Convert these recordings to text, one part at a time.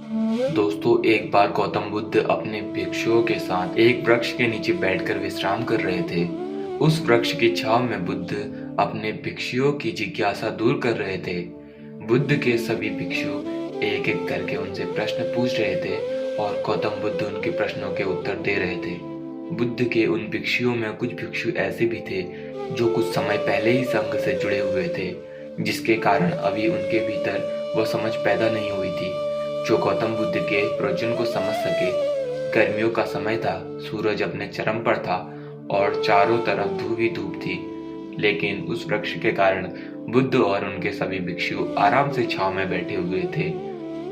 दोस्तों, एक बार गौतम बुद्ध अपने भिक्षुओं के साथ एक वृक्ष के नीचे बैठकर विश्राम कर रहे थे। उस वृक्ष की छांव में बुद्ध अपने भिक्षुओं की जिज्ञासा दूर कर रहे थे। बुद्ध के सभी भिक्षु एक एक करके उनसे प्रश्न पूछ रहे थे और गौतम बुद्ध उनके प्रश्नों के उत्तर दे रहे थे। बुद्ध के उन भिक्षुओं में कुछ भिक्षु ऐसे भी थे जो कुछ समय पहले ही संघ से जुड़े हुए थे, जिसके कारण अभी उनके भीतर वह समझ पैदा नहीं हुई थी जो गौतम बुद्ध के प्रवचन को समझ सके। गर्मियों का समय था, सूरज अपने चरम पर था और चारों तरफ धूप ही धूप थी, लेकिन उस वृक्ष के कारण बुद्ध और उनके सभी भिक्षु आराम से छांव में बैठे हुए थे।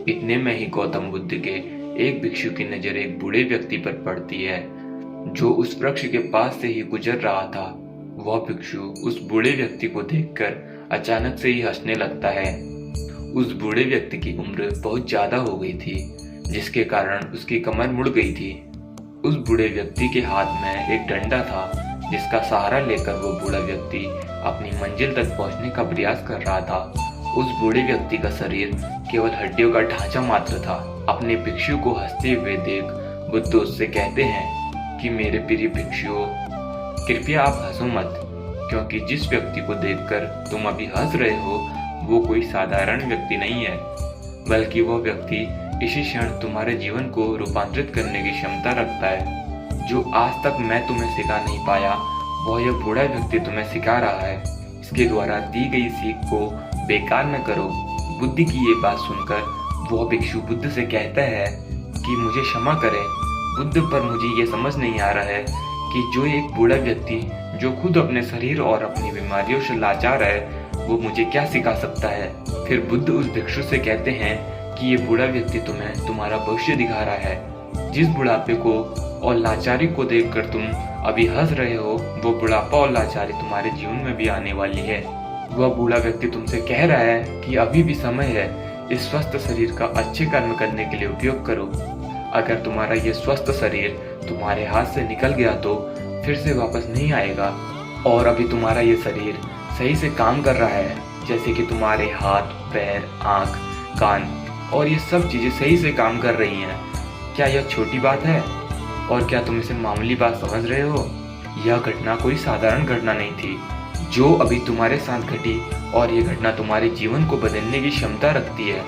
इतने में ही गौतम बुद्ध के एक भिक्षु की नजर एक बूढ़े व्यक्ति पर पड़ती है जो उस वृक्ष के पास से ही गुजर रहा था। वह भिक्षु उस बूढ़े व्यक्ति को देखकर अचानक से ही हंसने लगता है। उस बूढ़े व्यक्ति की उम्र बहुत ज्यादा हो गई थी, जिसके कारण उसकी कमर मुड़ गई थी। उस बूढ़े व्यक्ति के हाथ में एक डंडा था, जिसका सहारा लेकर वो बूढ़ा व्यक्ति अपनी मंजिल तक पहुंचने का प्रयास कर रहा था। उस बूढ़े व्यक्ति का शरीर केवल हड्डियों का ढांचा मात्र था। अपने भिक्षु को हंसते हुए देख बुद्ध उससे कहते हैं कि मेरे प्रिय भिक्षुओं, कृपया आप हंसो मत, क्योंकि जिस व्यक्ति को देखकर तुम अभी हंस रहे हो वो कोई साधारण व्यक्ति नहीं है, बल्कि वह व्यक्ति इसी क्षण तुम्हारे जीवन को रूपांतरित करने की क्षमता रखता है। जो आज तक मैं तुम्हें सिखा नहीं पाया, वह यह बूढ़ा व्यक्ति तुम्हें सिखा रहा है। इसके द्वारा दी गई सीख को बेकार न करो। बुद्ध की ये बात सुनकर वह भिक्षु बुद्ध से कहता है कि मुझे क्षमा करें बुद्ध, पर मुझे ये समझ नहीं आ रहा है कि जो एक बूढ़ा व्यक्ति जो खुद अपने शरीर और अपनी बीमारियों से लाचार है, वो मुझे क्या सिखा सकता है। फिर बुद्ध उस भिक्षु से कहते हैं कि ये बूढ़ा व्यक्ति तुम्हें तुम्हारा भविष्य दिखा रहा है। जिस बुढ़ापे को और लाचारी को देखकर तुम अभी हंस रहे हो, वो बुढ़ापा और लाचारी तुम्हारे जीवन में भी आने वाली है। वह बूढ़ा व्यक्ति तुमसे कह रहा है कि अभी भी समय है, इस स्वस्थ शरीर का अच्छे कर्म करने के लिए उपयोग करो। अगर तुम्हारा ये स्वस्थ शरीर तुम्हारे हाथ से निकल गया तो फिर से वापस नहीं आएगा, और अभी तुम्हारा ये शरीर सही से काम कर रहा है, जैसे कि तुम्हारे हाथ, पैर, आंख, कान और ये सब चीजें सही से काम कर रही हैं। क्या यह छोटी बात है? और क्या तुम इसे मामूली बात समझ रहे हो? यह घटना कोई साधारण घटना नहीं थी जो अभी तुम्हारे साथ घटी, और ये घटना तुम्हारे जीवन को बदलने की क्षमता रखती है।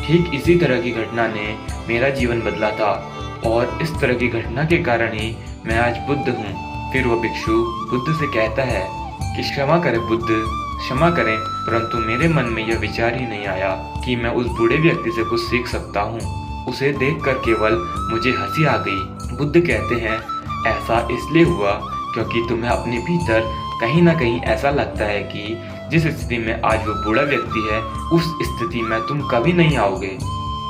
ठीक इसी तरह की घटना ने मेरा जीवन बदला था, और इस तरह की घटना के कारण ही मैं आज बुद्ध हूँ। फिर वह भिक्षु बुद्ध से कहता है कि क्षमा करें बुद्ध, क्षमा करें, परंतु मेरे मन में यह विचार ही नहीं आया कि मैं उस बूढ़े व्यक्ति से कुछ सीख सकता हूँ। उसे देखकर केवल मुझे हंसी आ गई। बुद्ध कहते हैं, ऐसा इसलिए हुआ क्योंकि तुम्हें अपने भीतर कहीं ना कहीं ऐसा लगता है कि जिस स्थिति में आज वो बूढ़ा व्यक्ति है, उस स्थिति में तुम कभी नहीं आओगे।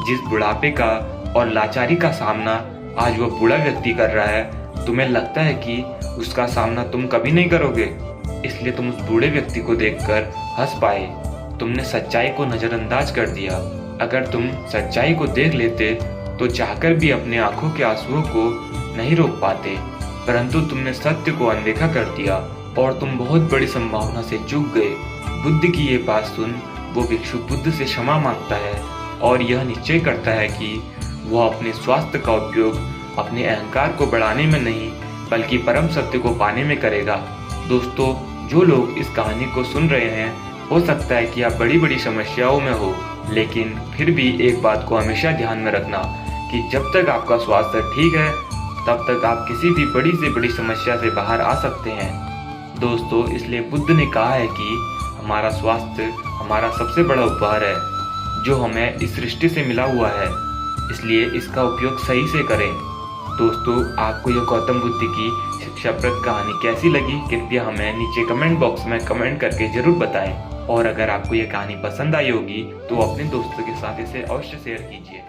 जिस बुढ़ापे का और लाचारी का सामना आज वो बूढ़ा व्यक्ति कर रहा है, तुम्हें लगता है कि उसका सामना तुम कभी नहीं करोगे, इसलिए तुम उस बूढ़े व्यक्ति को देखकर हंस पाए। तुमने सच्चाई को नजरअंदाज कर दिया। अगर तुम सच्चाई को देख लेते तो चाहकर भी अपने आंखों के आंसुओं को नहीं रोक पाते, परंतु तुमने सत्य को अनदेखा कर दिया और तुम बहुत बड़ी संभावना से चूक गए। बुद्ध की ये बात सुन वो भिक्षु बुद्ध से क्षमा मांगता है और यह निश्चय करता है कि वह अपने स्वास्थ्य का उपयोग अपने अहंकार को बढ़ाने में नहीं, बल्कि परम सत्य को पाने में करेगा। दोस्तों, जो लोग इस कहानी को सुन रहे हैं, हो सकता है कि आप बड़ी बड़ी समस्याओं में हो, लेकिन फिर भी एक बात को हमेशा ध्यान में रखना कि जब तक आपका स्वास्थ्य ठीक है, तब तक आप किसी भी बड़ी से बड़ी समस्या से बाहर आ सकते हैं। दोस्तों, इसलिए बुद्ध ने कहा है कि हमारा स्वास्थ्य हमारा सबसे बड़ा उपहार है जो हमें इस सृष्टि से मिला हुआ है, इसलिए इसका उपयोग सही से करें। दोस्तों, आपको यह गौतम बुद्ध की शिक्षाप्रद कहानी कैसी लगी, कृपया हमें नीचे कमेंट बॉक्स में कमेंट करके जरूर बताएं। और अगर आपको यह कहानी पसंद आई होगी तो अपने दोस्तों के साथ इसे अवश्य शेयर कीजिए।